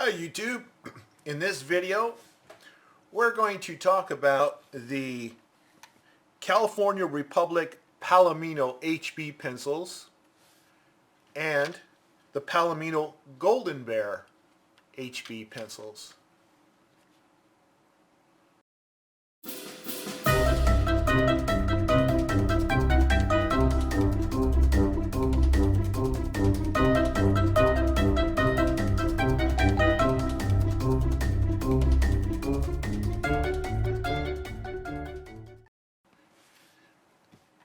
Hi YouTube. In this video we're going to talk about the California Republic Palomino HB pencils and the Palomino Golden Bear HB pencils.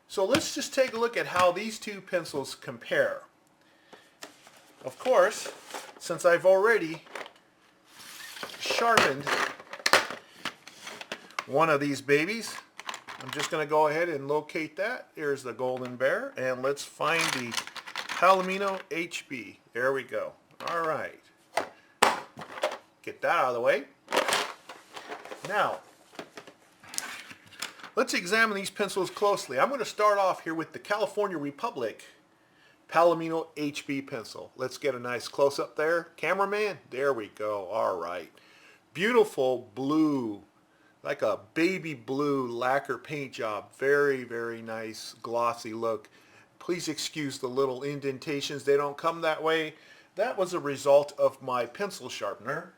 So let's just take a look at how these two pencils compare. Of course, since I've already sharpened one of these babies, I'm just going to go ahead and locate that. Here's the Golden Bear, and let's find the Palomino HB. There we go. All right. Get that out of the way. Now, let's examine these pencils closely. I'm going to start off here with the California Republic Palomino HB pencil. Let's get a nice close-up there. Cameraman, there we go. All right. Beautiful blue, like a baby blue lacquer paint job. Very, very nice glossy look. Please excuse the little indentations. They don't come that way. That was a result of my pencil sharpener,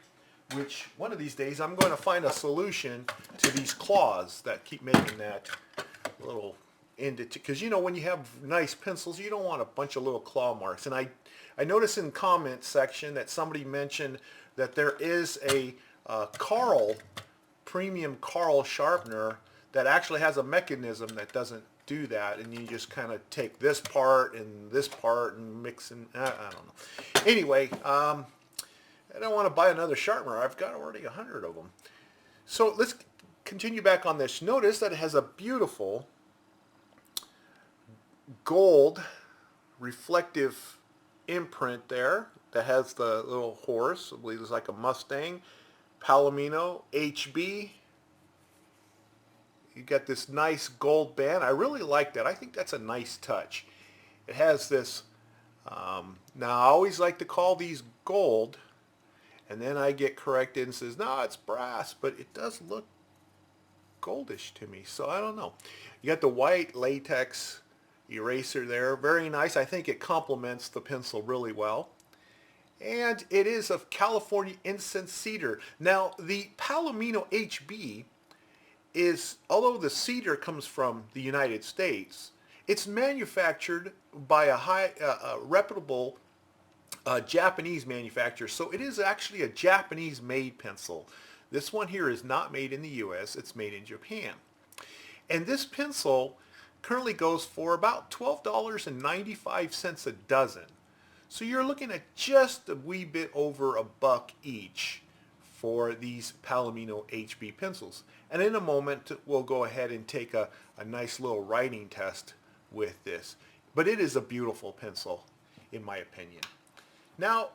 which one of these days I'm going to find a solution to these claws that keep making that little indentation. Because you know, when you have nice pencils, you don't want a bunch of little claw marks. And I noticed in the comment section that somebody mentioned that there is a Carl, premium Carl sharpener that actually has a mechanism that doesn't do that, and you just kind of take this part and mix and I don't know. Anyway, I don't want to buy another sharpener. I've got already 100 of them. So let's continue back on this. Notice that it has a beautiful gold reflective imprint there that has the little horse. I believe it's like a Mustang. Palomino HB. You got this nice gold band. I really like that. I think that's a nice touch. It has this, now I always like to call these gold, and then I get corrected and says, no, it's brass, but it does look goldish to me, so I don't know. You got the white latex eraser there. Very nice. I think it complements the pencil really well. And it is of California incense cedar. Now, the Palomino HB is, although the cedar comes from the United States, it's manufactured by a reputable Japanese manufacturer, so it is actually a Japanese-made pencil. This one here is not made in the U.S., it's made in Japan. And this pencil currently goes for about $12.95 a dozen. So you're looking at just a wee bit over $1 each for these Palomino HB pencils. And in a moment, we'll go ahead and take a nice little writing test with this. But it is a beautiful pencil, in my opinion. Now,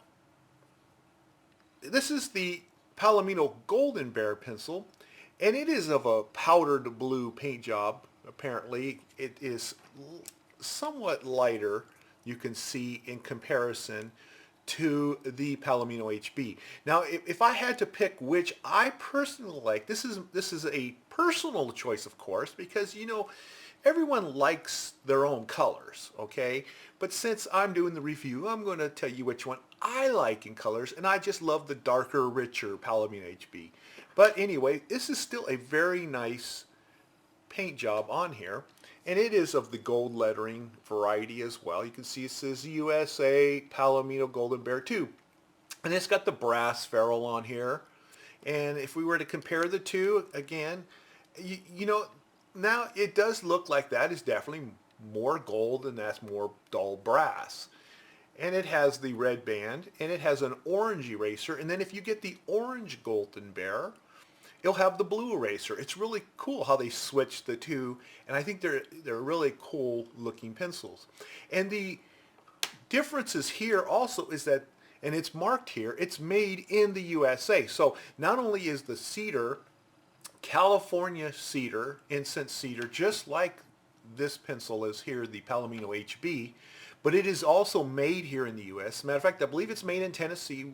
this is the Palomino Golden Bear pencil, and it is of a powdered blue paint job. Apparently, it is somewhat lighter, you can see, in comparison to the Palomino HB. Now, if I had to pick which I personally like, this is a personal choice, of course, because, you know, everyone likes their own colors, okay? But since I'm doing the review, I'm going to tell you which one I like in colors, and I just love the darker, richer Palomino HB. But anyway, this is still a very nice paint job on here, and it is of the gold lettering variety as well. You can see it says USA Palomino Golden Bear 2. And it's got the brass ferrule on here. And if we were to compare the two, again, you know, now it does look like that is definitely more gold and that's more dull brass. And it has the red band, and it has an orange eraser. And then if you get the orange Golden Bear, it'll have the blue eraser. It's really cool how they switch the two, and I think they're really cool looking pencils. And the differences here also is that, and it's marked here, it's made in the USA. So not only is the cedar California cedar, incense cedar, just like this pencil is here, the Palomino HB, but it is also made here in the U.S. Matter of fact, I believe it's made in Tennessee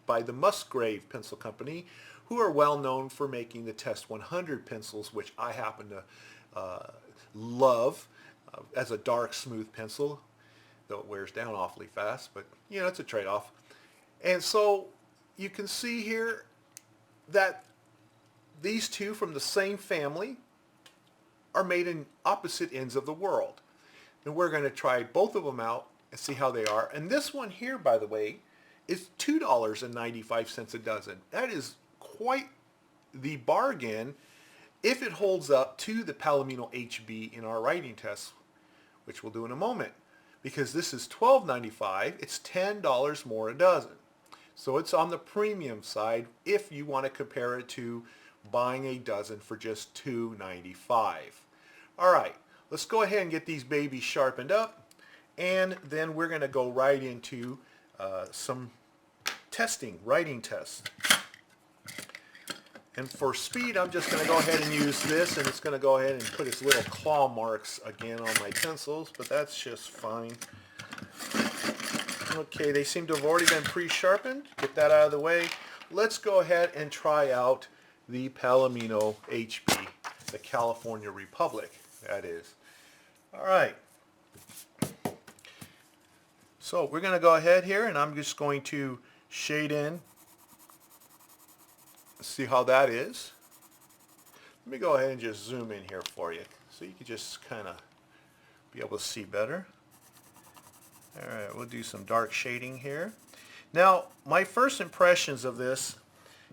by the Musgrave Pencil Company, who are well known for making the Test 100 pencils, which I happen to love as a dark, smooth pencil, though it wears down awfully fast, but you know, it's a trade-off. And so you can see here that these two from the same family are made in opposite ends of the world. And we're going to try both of them out and see how they are. And this one here, by the way, is $2.95 a dozen. That is quite the bargain if it holds up to the Palomino HB in our writing test, which we'll do in a moment. Because this is $12.95, it's $10 more a dozen. So it's on the premium side if you want to compare it to buying a dozen for just $2.95. All right, let's go ahead and get these babies sharpened up, and then we're going to go right into some testing, writing tests. And for speed, I'm just going to go ahead and use this, and it's going to go ahead and put its little claw marks again on my pencils, but that's just fine. Okay, they seem to have already been pre-sharpened. Get that out of the way. Let's go ahead and try out the Palomino HB, the California Republic, that is. All right. So we're going to go ahead here, and I'm just going to shade in. See how that is. Let me go ahead and just zoom in here for you so you can just kind of be able to see better. Alright, we'll do some dark shading here. Now, my first impressions of this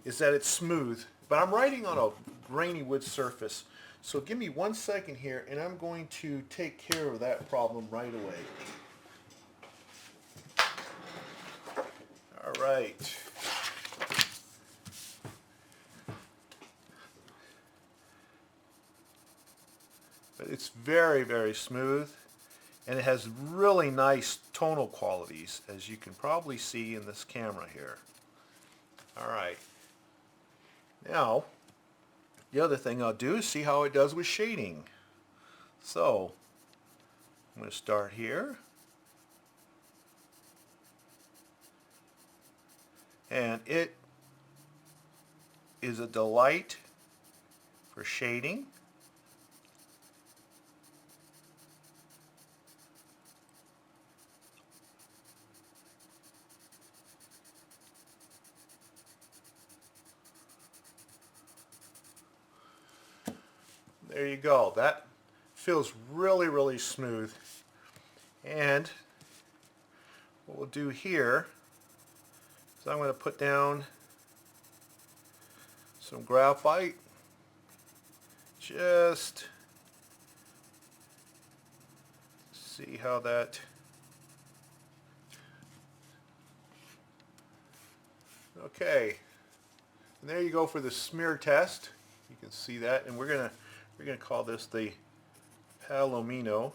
is that it's smooth, but I'm writing on a grainy wood surface. So give me 1 second here, and I'm going to take care of that problem right away. Alright. But it's very, very smooth, and it has really nice tonal qualities, as you can probably see in this camera here. Alright. Now, the other thing I'll do is see how it does with shading. So, I'm going to start here. And it is a delight for shading. There you go. That feels really, really smooth. And what we'll do here is I'm going to put down some graphite. Just see how that. Okay. And there you go for the smear test. You can see that, and we're going to call this the Palomino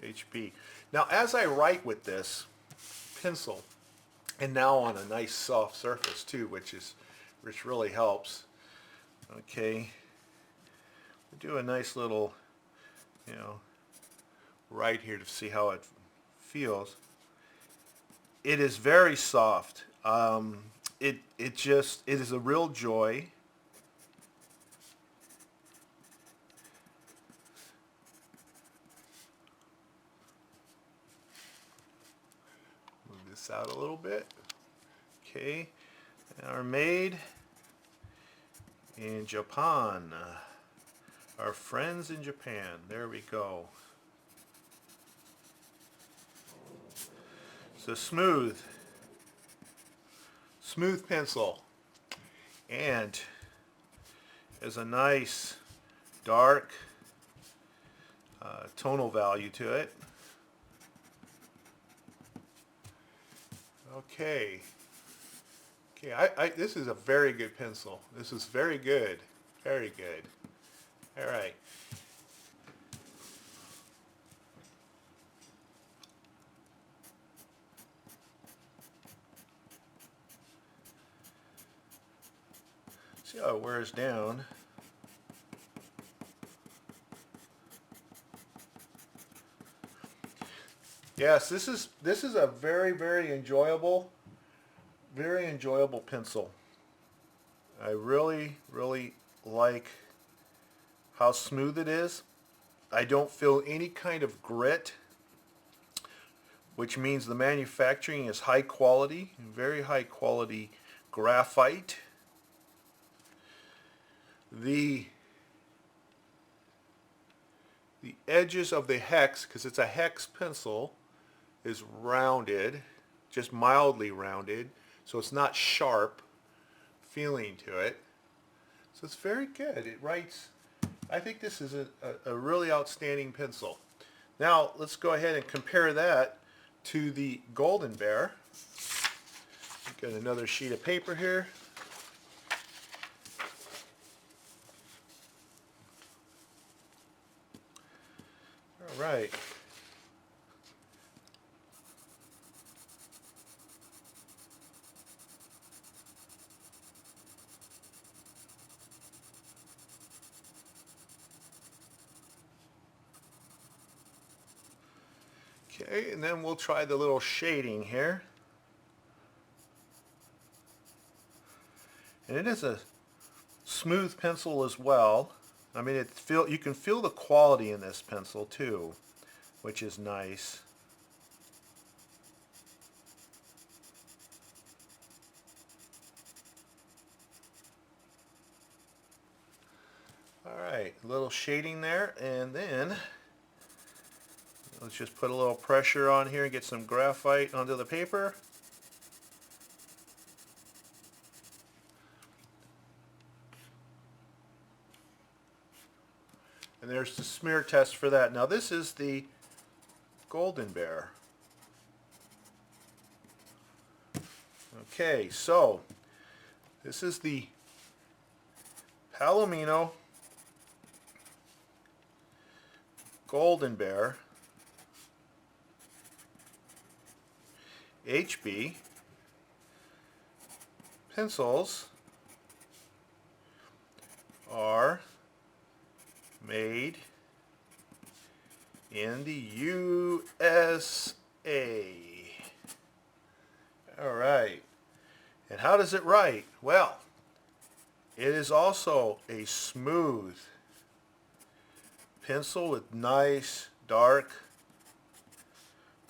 HB. Now, as I write with this pencil, and now on a nice soft surface too, which really helps. Okay, we do a nice little, right here to see how it feels. It is very soft. It is a real joy. This out a little bit. Okay, and are made in Japan. Our friends in Japan. There we go. So smooth pencil, and has a nice dark tonal value to it. Okay. This is a very good pencil. This is very good. Very good. All right. See how it wears down. Yes, this is a very enjoyable pencil. I really like how smooth it is. I don't feel any kind of grit, which means the manufacturing is high quality, very high quality graphite. The edges of the hex, because it's a hex pencil, is rounded, just mildly rounded, so it's not sharp feeling to it. So it's very good. It writes, I think this is a really outstanding pencil. Now let's go ahead and compare that to the Golden Bear. Got another sheet of paper here. All right. Okay, and then we'll try the little shading here. And it is a smooth pencil as well. I mean, you can feel the quality in this pencil too, which is nice. All right, a little shading there, and then let's just put a little pressure on here and get some graphite onto the paper. And there's the smear test for that. Now this is the Golden Bear. Okay, so this is the Palomino Golden Bear HB pencils are made in the USA. All right. And how does it write? Well, it is also a smooth pencil with nice dark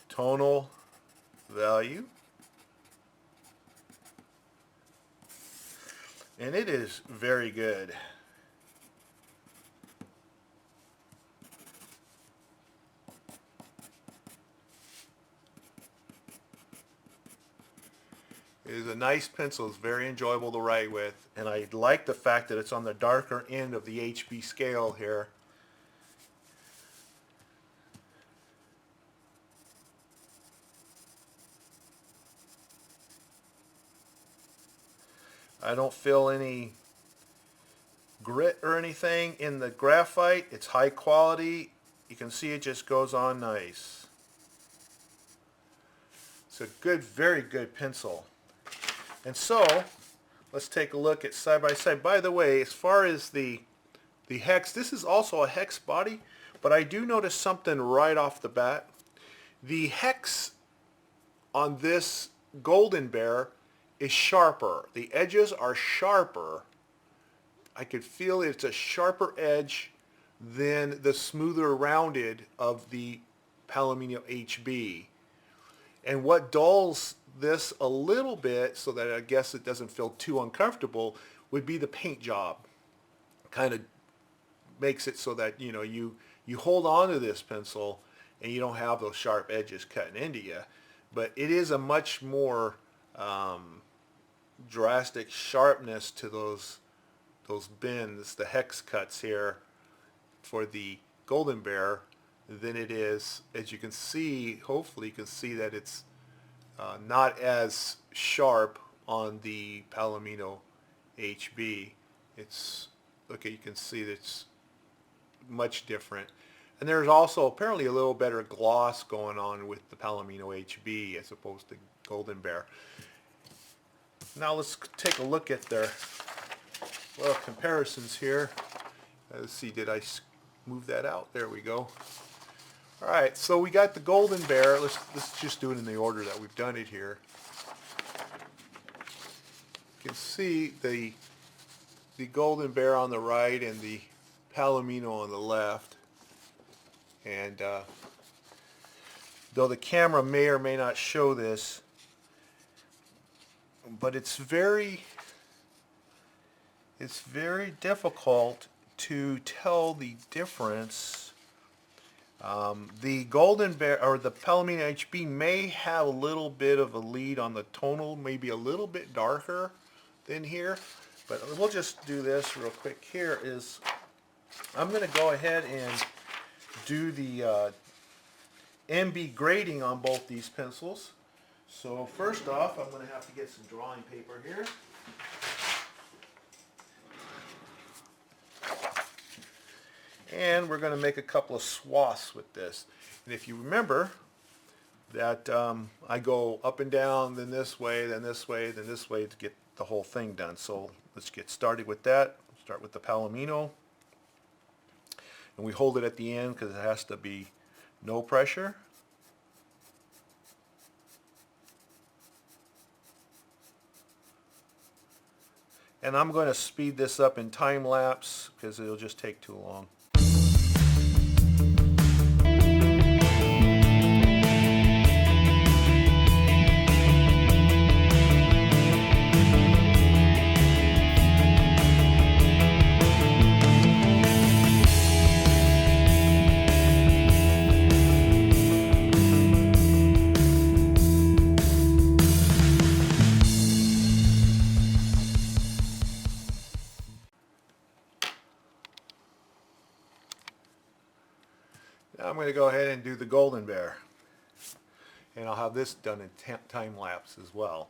tonal value. And it is very good. It is a nice pencil. It's very enjoyable to write with, and I like the fact that it's on the darker end of the HB scale here. I don't feel any grit or anything in the graphite. It's high quality. You can see it just goes on nice. It's a good, very good pencil. And so, let's take a look at side by side. By the way, as far as the hex, this is also a hex body, but I do notice something right off the bat. The hex on this Golden Bear is sharper. The edges are sharper. I could feel it's a sharper edge than the smoother rounded of the Palomino HB. And what dulls this a little bit, so that I guess it doesn't feel too uncomfortable, would be the paint job. Kind of makes it so that you hold on to this pencil and you don't have those sharp edges cutting into you. But it is a much more drastic sharpness to those bends, the hex cuts here for the Golden Bear, than it is, as you can see, hopefully you can see that it's not as sharp on the Palomino HB. It's, okay, you can see that it's much different. And there's also apparently a little better gloss going on with the Palomino HB as opposed to Golden Bear. Now let's take a look at their little comparisons here. Let's see, did I move that out? There we go. Alright, so we got the Golden Bear. Let's just do it in the order that we've done it here. You can see the Golden Bear on the right and the Palomino on the left. And though the camera may or may not show this, but it's very difficult to tell the difference. The Golden Bear or the Palomino HB may have a little bit of a lead on the tonal, maybe a little bit darker than here, but we'll just do this real quick. Here is, I'm going to go ahead and do the MB grading on both these pencils. So first off, I'm going to have to get some drawing paper here. And we're going to make a couple of swaths with this. And if you remember that I go up and down, then this way, then this way, then this way to get the whole thing done. So let's get started with that. Start with the Palomino. And we hold it at the end because it has to be no pressure. And I'm going to speed this up in time lapse because it'll just take too long. Now I'm going to go ahead and do the Golden Bear, and I'll have this done in time lapse as well.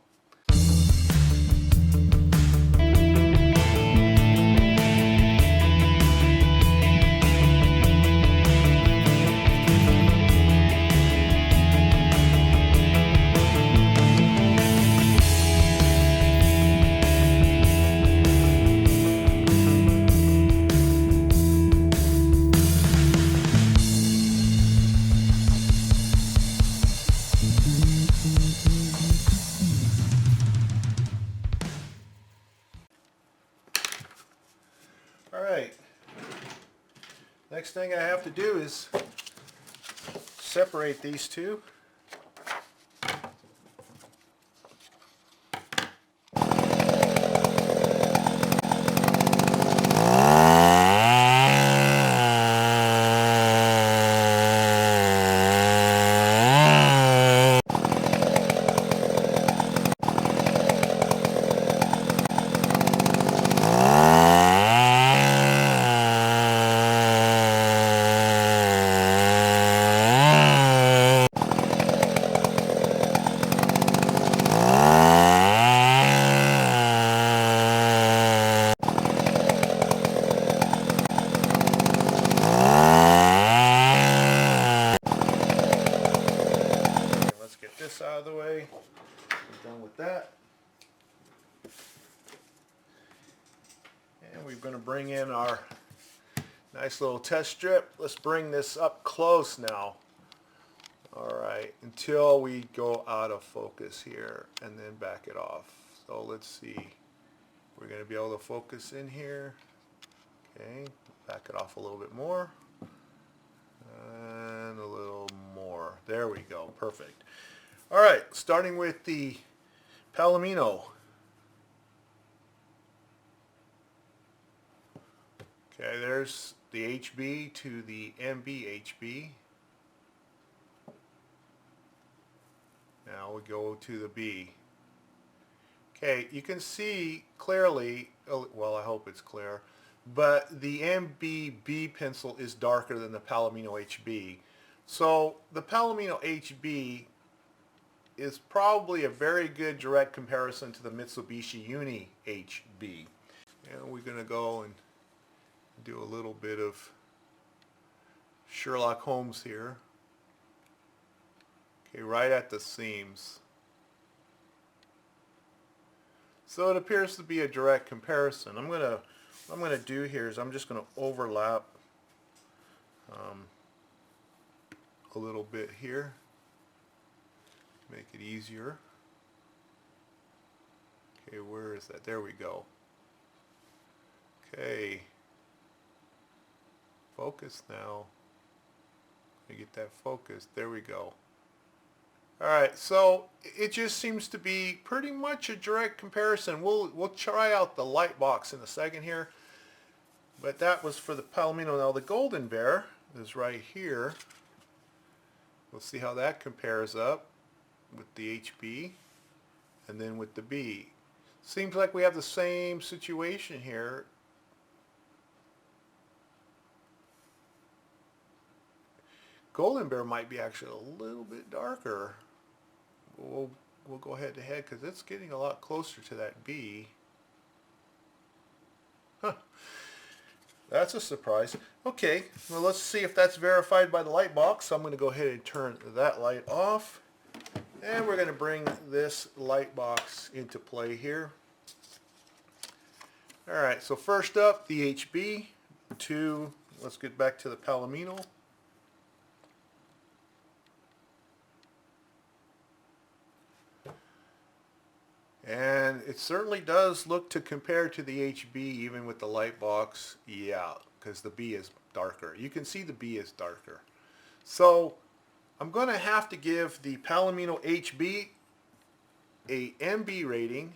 Alright, next thing I have to do is separate these two. Out of the way. We're done with that. And we're going to bring in our nice little test strip. Let's bring this up close now. Alright, until we go out of focus here and then back it off. So let's see. We're going to be able to focus in here. Okay, back it off a little bit more. And a little more. There we go. Perfect. Alright, starting with the Palomino. Okay, there's the HB to the MB HB. Now we go to the B. Okay, you can see clearly, well, I hope it's clear, but the MB pencil is darker than the Palomino HB. So the Palomino HB is probably a very good direct comparison to the Mitsubishi Uni HB. And we're going to go and do a little bit of Sherlock Holmes here. Okay, right at the seams. So it appears to be a direct comparison. What I'm going to do here is I'm just going to overlap a little bit here. Make it easier. Okay, where is that? There we go. Okay. Focus now. Let me get that focused. There we go. Alright, so it just seems to be pretty much a direct comparison. We'll try out the light box in a second here. But that was for the Palomino. Now the Golden Bear is right here. We'll see how that compares up with the HB and then with the B. Seems like we have the same situation here. Golden Bear might be actually a little bit darker. We'll go head to head because it's getting a lot closer to that B. Huh. That's a surprise. Okay, well let's see if that's verified by the light box. So I'm going to go ahead and turn that light off. And we're going to bring this light box into play here. Alright, so first up, the HB. Let's get back to the Palomino. And it certainly does look to compare to the HB even with the light box. Yeah, because the B is darker. You can see the B is darker. So I'm going to have to give the Palomino HB a MB rating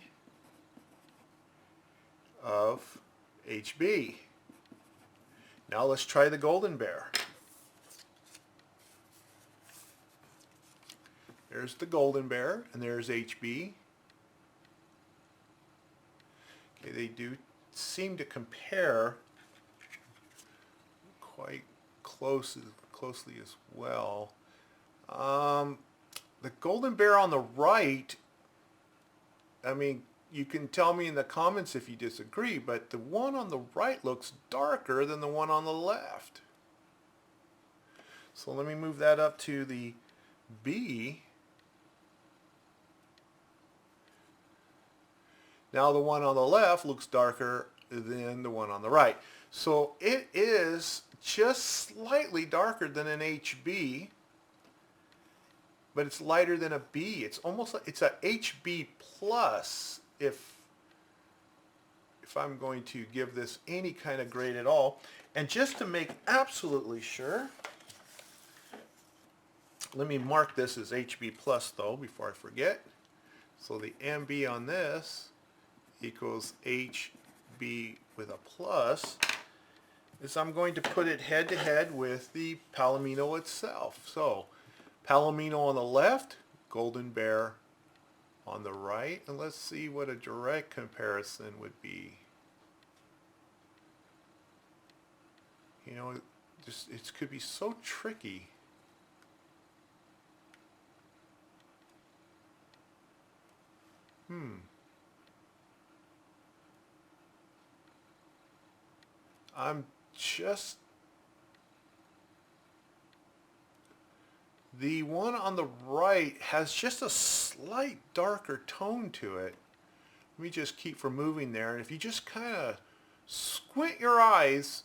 of HB. Now let's try the Golden Bear. There's the Golden Bear and there's HB. Okay, they do seem to compare quite closely as well. The Golden Bear on the right, I mean, you can tell me in the comments if you disagree, but the one on the right looks darker than the one on the left. So let me move that up to the B. Now the one on the left looks darker than the one on the right. So it is just slightly darker than an HB, but it's lighter than a B. It's almost like it's a HB plus if I'm going to give this any kind of grade at all. And just to make absolutely sure, let me mark this as HB plus though before I forget. So the MB on this equals HB with a plus, is I'm going to put it head to head with the Palomino itself. So Palomino on the left, Golden Bear on the right, and let's see what a direct comparison would be. You know, it could be so tricky. The one on the right has just a slight darker tone to it. Let me just keep from moving there. And if you just kind of squint your eyes,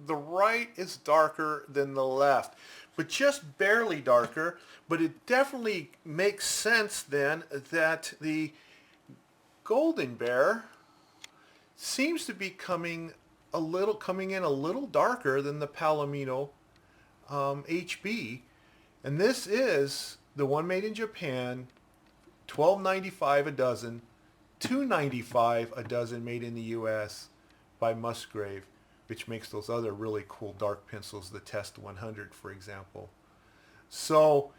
the right is darker than the left, but just barely darker. But it definitely makes sense then that the Golden Bear seems to be coming in a little darker than the Palomino HB. And this is the one made in Japan, $12.95 a dozen, $2.95 a dozen made in the US by Musgrave, which makes those other really cool dark pencils, the Test 100 for example. So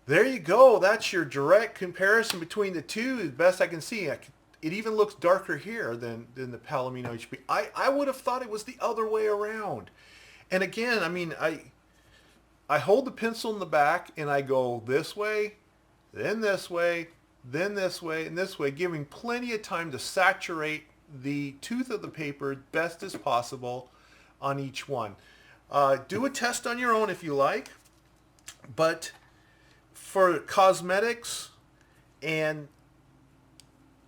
there you go. That's your direct comparison between the two as best I can see. It even looks darker here than the Palomino HB. I would have thought it was the other way around. And again, I mean, I hold the pencil in the back and I go this way, then this way, then this way, and this way, giving plenty of time to saturate the tooth of the paper best as possible on each one. Do a test on your own if you like, but for cosmetics and,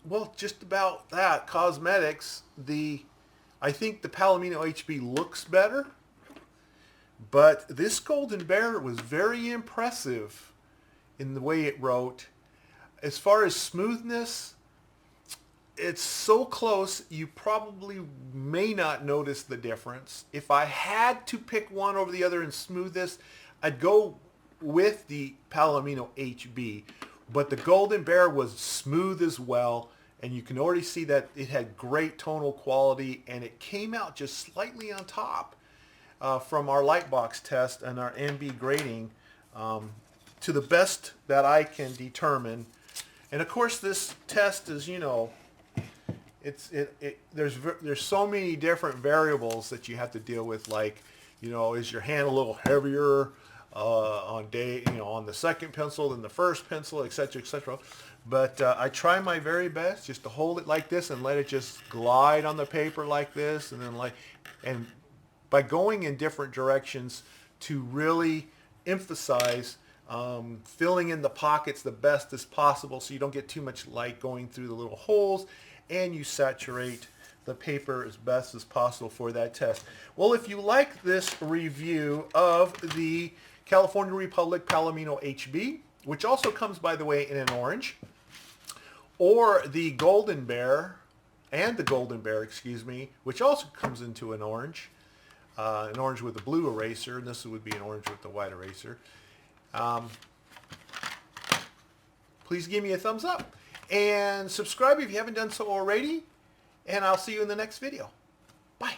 well, just about that, cosmetics, I think the Palomino HB looks better. But this Golden Bear was very impressive in the way it wrote. As far as smoothness, it's so close you probably may not notice the difference. If I had to pick one over the other in smoothness, I'd go with the Palomino HB. But the Golden Bear was smooth as well, and you can already see that it had great tonal quality, and it came out just slightly on top from our lightbox test and our NB grading to the best that I can determine. And of course this test is, you know, there's so many different variables that you have to deal with, like, you know, is your hand a little heavier on the second pencil than the first pencil, etc., etc. But I try my very best just to hold it like this and let it just glide on the paper like this, and then by going in different directions to really emphasize filling in the pockets the best as possible, so you don't get too much light going through the little holes, and you saturate the paper as best as possible for that test. Well, if you like this review of the California Republic Palomino HB, which also comes, by the way, in an orange, or the Golden Bear, excuse me, which also comes into an orange with a blue eraser, and this would be an orange with the white eraser. Please give me a thumbs up and subscribe if you haven't done so already, and I'll see you in the next video. Bye.